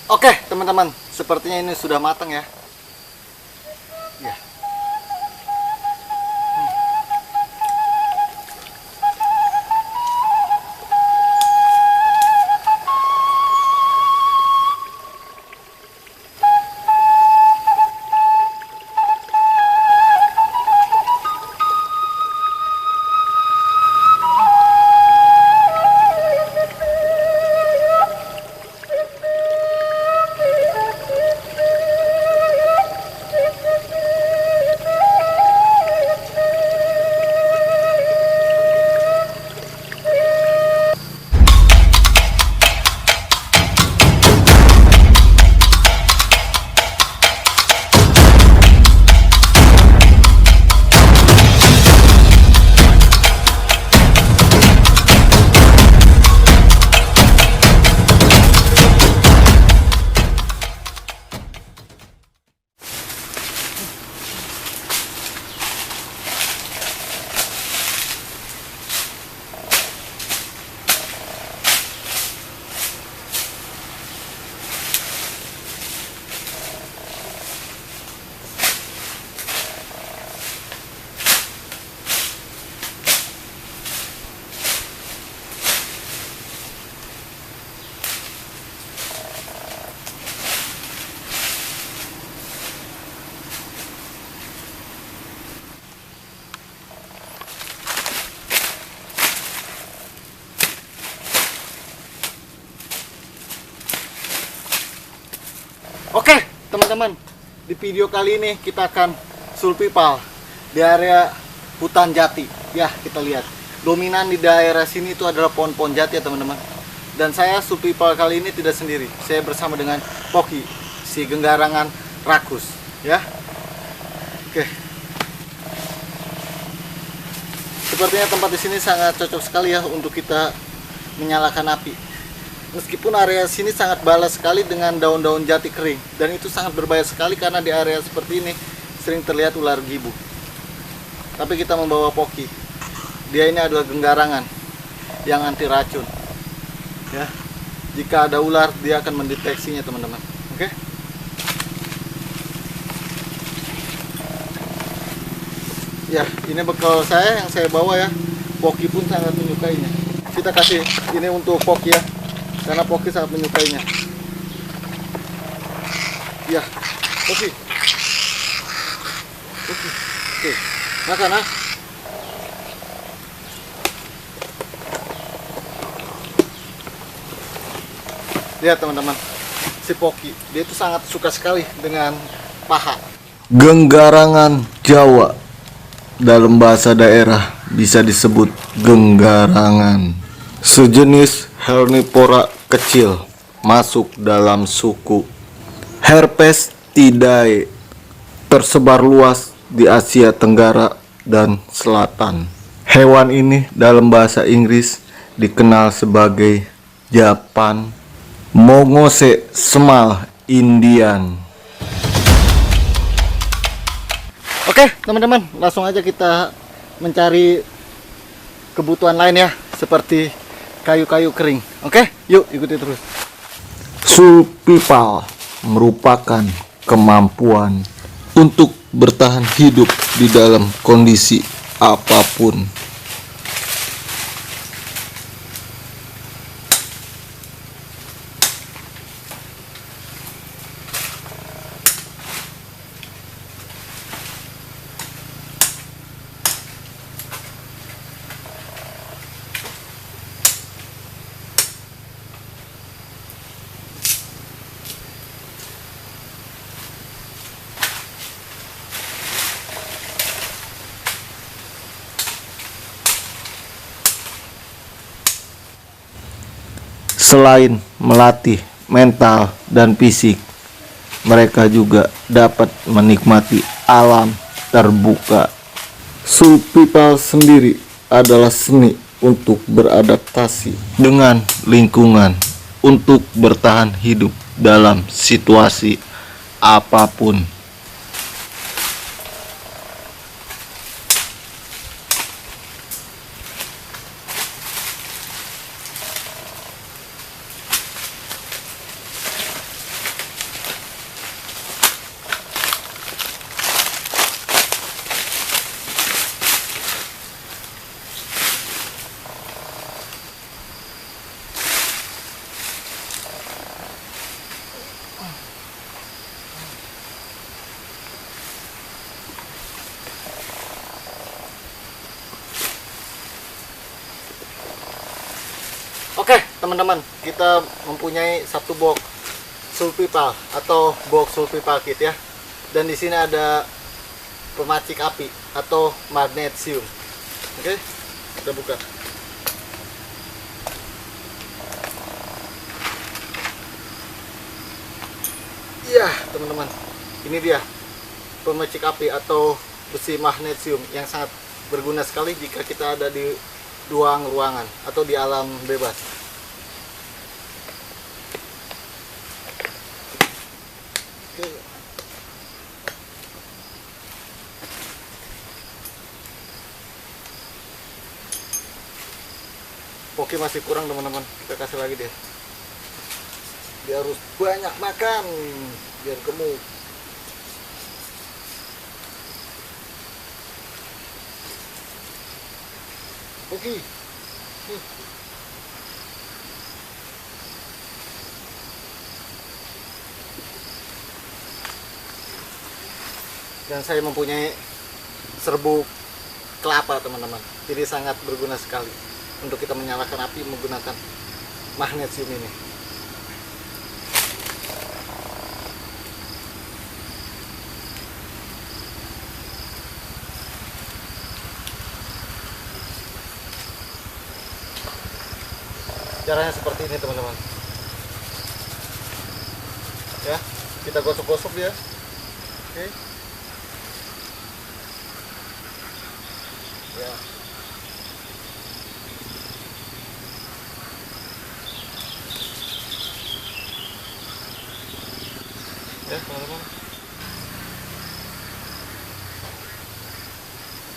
Oke, teman-teman, sepertinya ini sudah matang ya. Ya. Oke, teman-teman, di video kali ini kita akan sulpipal di area hutan jati. Ya, kita lihat. Dominan di daerah sini itu adalah pohon-pohon jati ya, teman-teman. Dan saya sulpipal kali ini tidak sendiri. Saya bersama dengan Poki, si genggarangan rakus, ya. Oke. Sepertinya tempat di sini sangat cocok sekali ya untuk kita menyalakan api. Meskipun area sini sangat balas sekali dengan daun-daun jati kering, dan itu sangat berbahaya sekali karena di area seperti ini sering terlihat ular gibu. Tapi kita membawa Poki. Dia ini adalah genggarangan yang anti racun. Ya, jika ada ular dia akan mendeteksinya, teman-teman. Oke? Ya, ini bekal saya yang saya bawa ya. Poki pun sangat menyukainya. Kita kasih ini untuk Poki ya, karena Poki sangat menyukainya. Ya, Poki. Poki. Oke, makan ah. Lihat teman-teman, si Poki, dia itu sangat suka sekali dengan paha. Genggarangan Jawa dalam bahasa daerah bisa disebut genggarangan. Sejenis hernivora kecil masuk dalam suku Herpestidae, tersebar luas di Asia Tenggara dan Selatan. Hewan ini dalam bahasa Inggris dikenal sebagai Japan Mongose Small Indian. Oke teman-teman, langsung aja kita mencari kebutuhan lain ya, seperti kayu-kayu kering. Oke, yuk ikuti terus. Sulpipal merupakan kemampuan untuk bertahan hidup di dalam kondisi apapun. Selain melatih mental dan fisik, mereka juga dapat menikmati alam terbuka. Sulpipal sendiri adalah seni untuk beradaptasi dengan lingkungan, untuk bertahan hidup dalam situasi apapun. teman-teman, kita mempunyai satu box sulpipal atau box sulpipal kit ya. Dan di sini ada pemacik api atau magnesium. Oke, kita buka. Iya, teman-teman. Ini dia pemacik api atau besi magnesium yang sangat berguna sekali jika kita ada di ruangan atau di alam bebas. Oke, masih kurang teman-teman, kita kasih lagi deh. Dia harus banyak makan biar gemuk. Oke. Dan saya mempunyai serbuk kelapa teman-teman, jadi sangat berguna sekali untuk kita menyalakan api menggunakan magnesium ini. Caranya seperti ini teman-teman ya, kita gosok-gosok dia. Oke ya, teman-teman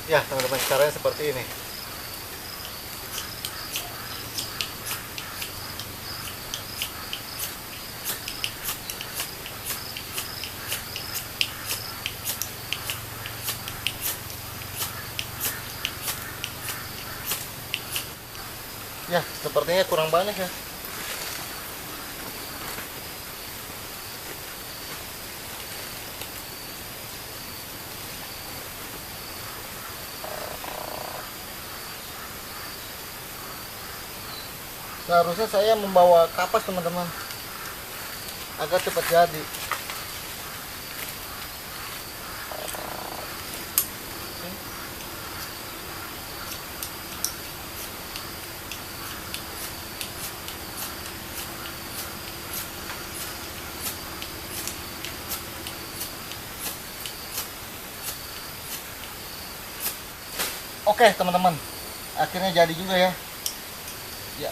ya, teman-teman, caranya seperti ini. Ya, sepertinya kurang banyak ya. Seharusnya saya membawa kapas teman-teman agar cepat jadi. Oke teman-teman, akhirnya jadi juga ya. Ya.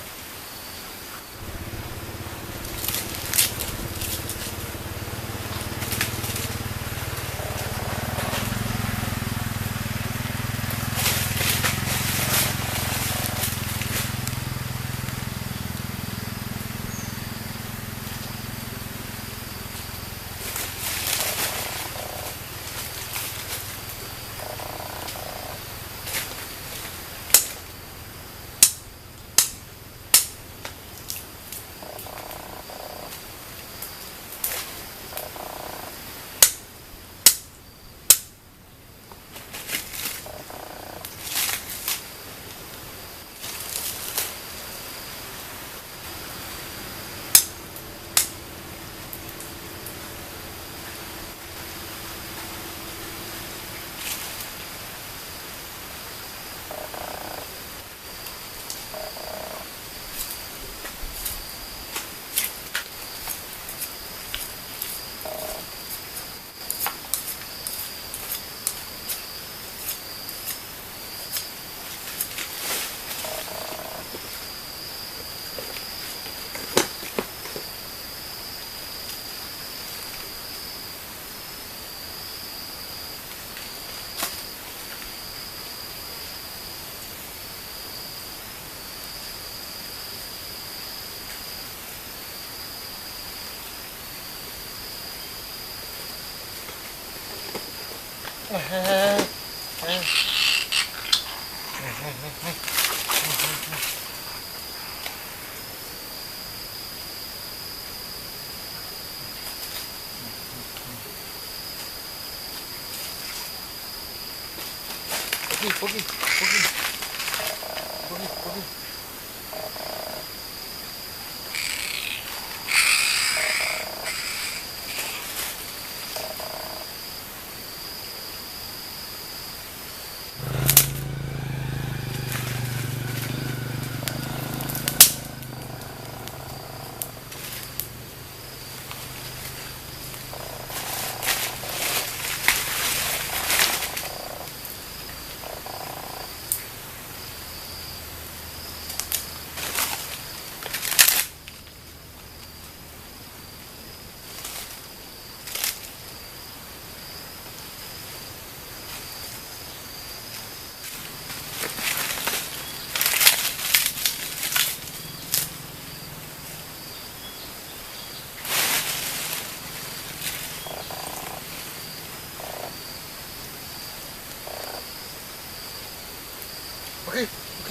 Pergi.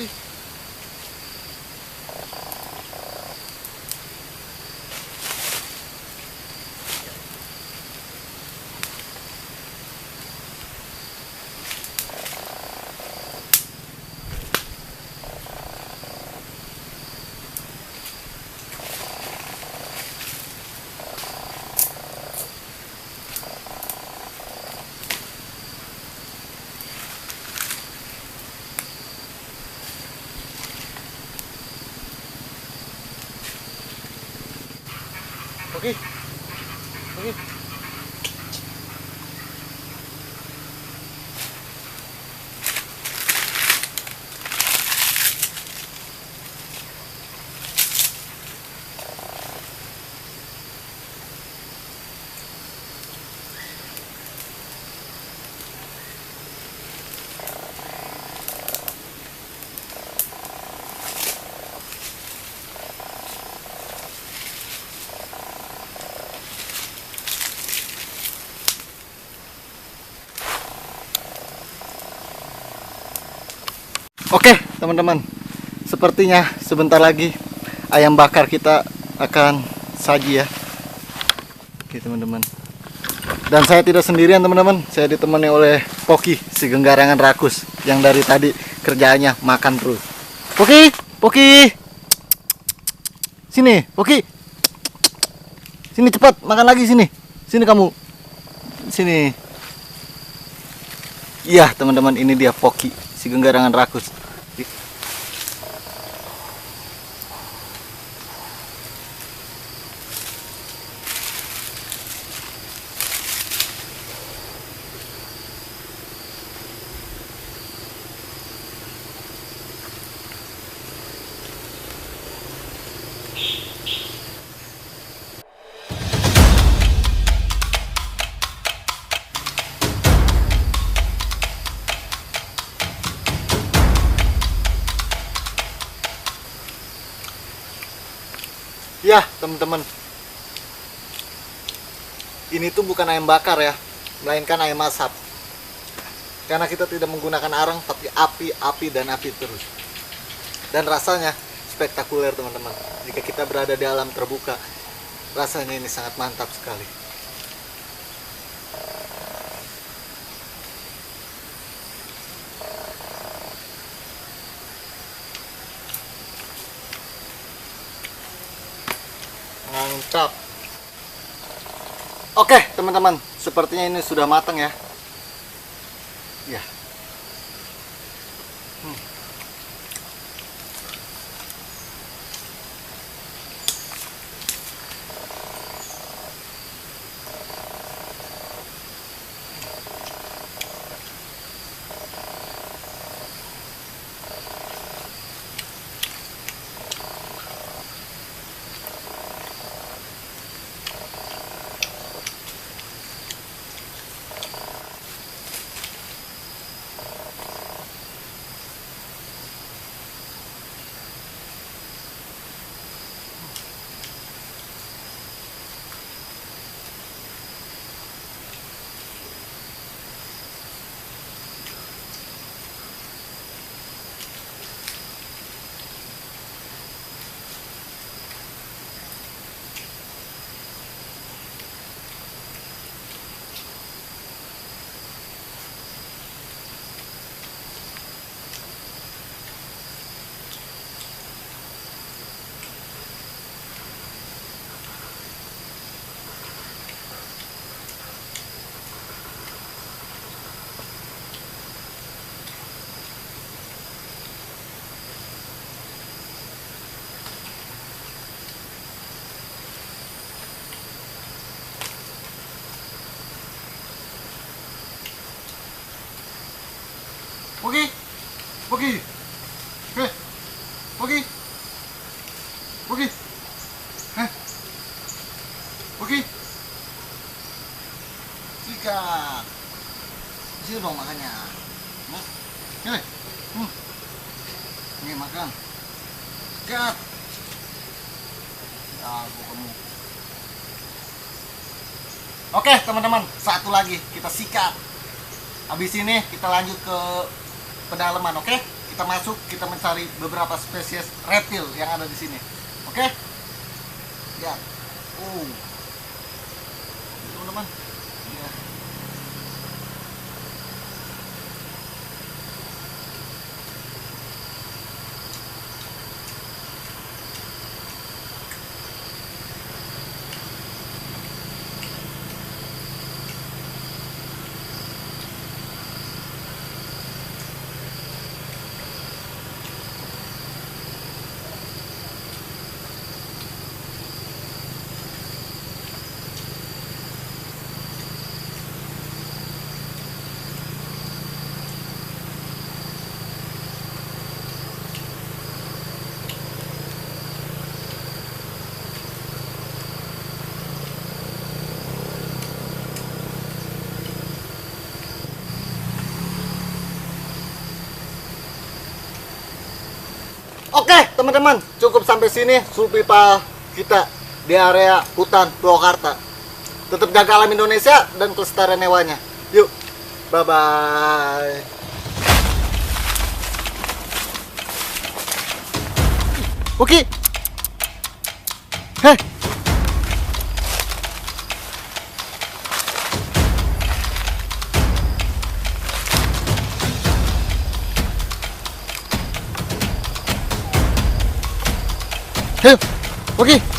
Poki. Poki. Poki. Oke teman-teman, sepertinya sebentar lagi ayam bakar kita akan saji ya. Oke teman-teman, dan saya tidak sendirian teman-teman, saya ditemani oleh Poki, si genggarangan rakus yang dari tadi kerjaannya makan terus. Poki, Poki, sini Poki, sini cepat makan lagi, sini kamu, sini. Iya teman-teman, ini dia Poki, si genggarangan rakus. Ya teman-teman, ini tuh bukan ayam bakar ya, melainkan ayam asap. Karena kita tidak menggunakan arang, tapi api dan api terus. Dan rasanya spektakuler teman-teman. Jika kita berada di alam terbuka, rasanya ini sangat mantap sekali. Mantap. Oke teman-teman, sepertinya ini sudah matang ya. Ya. Poki, Poki, Poki, Poki, Poki, sikat, sini dong makannya, ini, ini makan, sikat, kamu. Oke teman-teman, satu lagi kita sikat. Habis ini kita lanjut ke pedalaman, oke? kita masuk, kita mencari beberapa spesies reptil yang ada di sini. Oke? Ya. Teman-teman. Ya. Oke teman-teman, cukup sampai sini survival kita di area hutan Purwakarta. Tetap jaga alam Indonesia dan kelestarian hewanya. Yuk, bye-bye. Oke. Heh. Hei, oke.